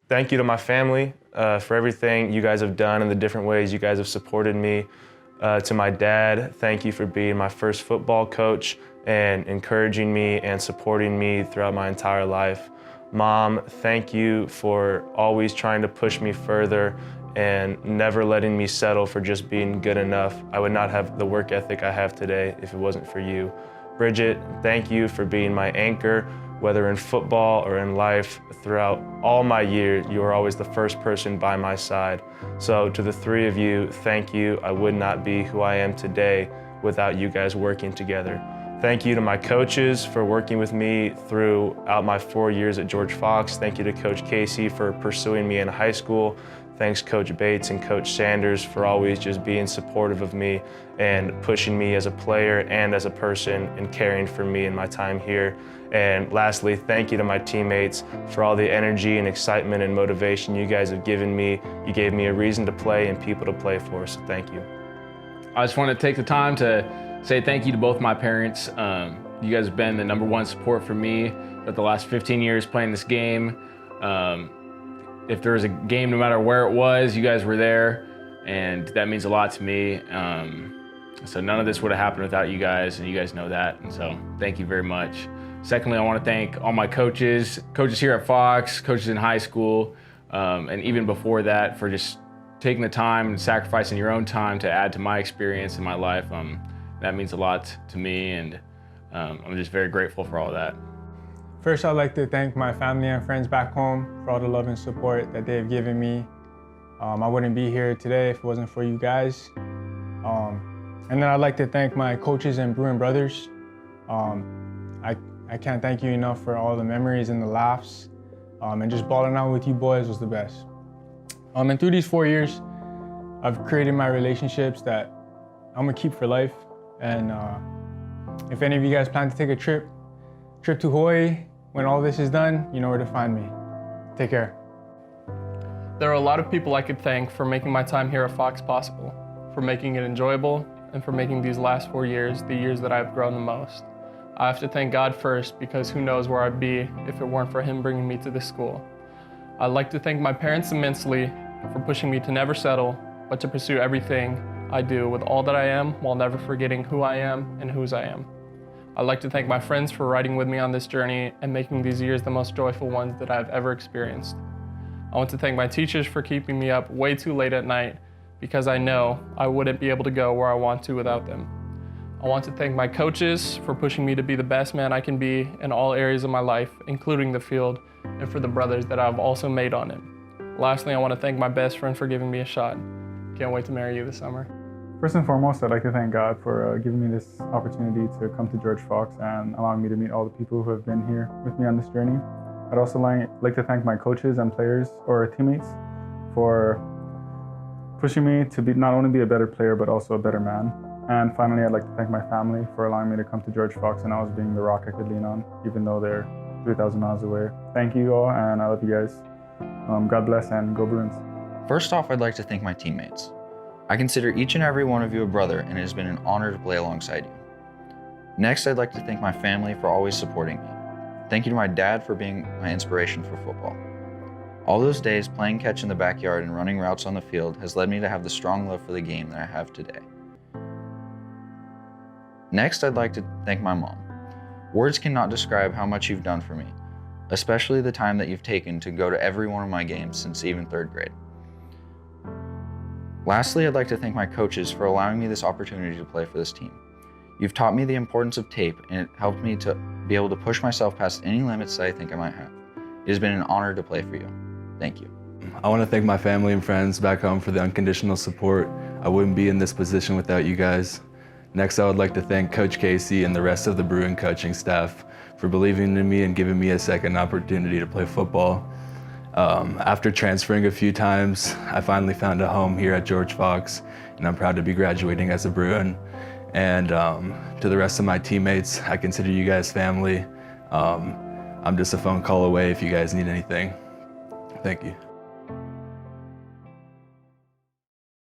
Thank you to my family for everything you guys have done and the different ways you guys have supported me. To my dad, thank you for being my first football coach and encouraging me and supporting me throughout my entire life. Mom, thank you for always trying to push me further and never letting me settle for just being good enough. I would not have the work ethic I have today if it wasn't for you. Bridget, thank you for being my anchor, whether in football or in life. Throughout all my years, you were always the first person by my side. So to the three of you, thank you. I would not be who I am today without you guys working together. Thank you to my coaches for working with me throughout my 4 years at George Fox. Thank you to Coach Casey for pursuing me in high school. Thanks Coach Bates and Coach Sanders for always just being supportive of me and pushing me as a player and as a person and caring for me in my time here. And lastly, thank you to my teammates for all the energy and excitement and motivation you guys have given me. You gave me a reason to play and people to play for, so thank you. I just want to take the time to say thank you to both my parents. You guys have been the #1 support for me for the last 15 years playing this game. If there was a game, no matter where it was, you guys were there, and that means a lot to me. So none of this would have happened without you guys, and you guys know that, and so thank you very much. Secondly, I want to thank all my coaches here at Fox, coaches in high school, and even before that, for just taking the time and sacrificing your own time to add to my experience in my life. That means a lot to me, and I'm just very grateful for all that. First, I'd like to thank my family and friends back home for all the love and support that they've given me. I wouldn't be here today if it wasn't for you guys. And then I'd like to thank my coaches and Bruin brothers. I can't thank you enough for all the memories and the laughs. And just balling out with you boys was the best. And through these 4 years, I've created my relationships that I'm gonna keep for life. And if any of you guys plan to take a trip to Hawaii, when all this is done, you know where to find me. Take care. There are a lot of people I could thank for making my time here at Fox possible, for making it enjoyable, and for making these last 4 years the years that I've grown the most. I have to thank God first, because who knows where I'd be if it weren't for Him bringing me to this school. I'd like to thank my parents immensely for pushing me to never settle, but to pursue everything I do with all that I am while never forgetting who I am and whose I am. I'd like to thank my friends for riding with me on this journey and making these years the most joyful ones that I've ever experienced. I want to thank my teachers for keeping me up way too late at night, because I know I wouldn't be able to go where I want to without them. I want to thank my coaches for pushing me to be the best man I can be in all areas of my life, including the field, and for the brothers that I've also made on it. Lastly, I want to thank my best friend for giving me a shot. Can't wait to marry you this summer. First and foremost, I'd like to thank God for giving me this opportunity to come to George Fox and allowing me to meet all the people who have been here with me on this journey. I'd also like to thank my coaches and players or teammates for pushing me to not only be a better player, but also a better man. And finally, I'd like to thank my family for allowing me to come to George Fox and always being the rock I could lean on, even though they're 3,000 miles away. Thank you all, and I love you guys. God bless, and go Bruins. First off, I'd like to thank my teammates. I consider each and every one of you a brother, and it has been an honor to play alongside you. Next, I'd like to thank my family for always supporting me. Thank you to my dad for being my inspiration for football. All those days playing catch in the backyard and running routes on the field has led me to have the strong love for the game that I have today. Next, I'd like to thank my mom. Words cannot describe how much you've done for me, especially the time that you've taken to go to every one of my games since even 3rd grade. Lastly, I'd like to thank my coaches for allowing me this opportunity to play for this team. You've taught me the importance of tape, and it helped me to be able to push myself past any limits that I think I might have. It has been an honor to play for you. Thank you. I want to thank my family and friends back home for the unconditional support. I wouldn't be in this position without you guys. Next, I would like to thank Coach Casey and the rest of the Bruin coaching staff for believing in me and giving me a second opportunity to play football. After transferring a few times, I finally found a home here at George Fox, and I'm proud to be graduating as a Bruin. And to the rest of my teammates, I consider you guys family. I'm just a phone call away if you guys need anything. Thank you.